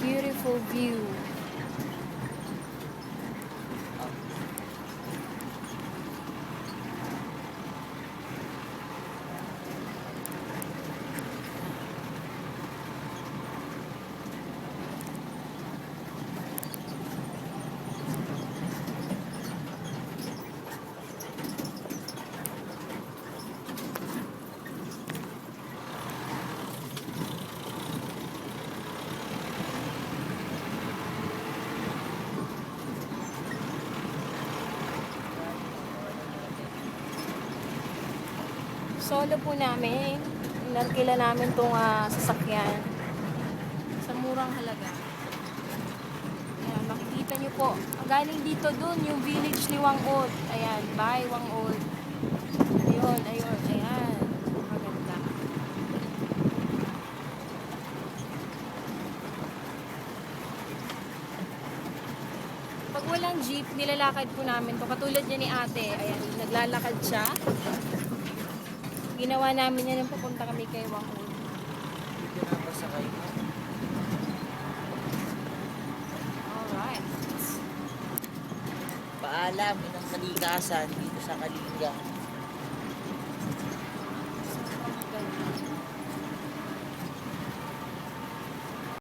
beautiful view. Solo po namin. Inarkila namin itong sasakyan sa murang halaga. Ayan, makikita nyo po. Galing dito dun, yung village ni Wangod. Ayan, bye Wangod. Ayun, ayun, ayan. Maganda. Pag walang jeep, nilalakad po namin to. Katulad niya ni ate. Ayan, naglalakad siya. Ginawa namin yan yung pupunta kami kay Wangod. Dito na pasakay mo. Alright. Paalam, inang kalikasan dito sa Kalinga.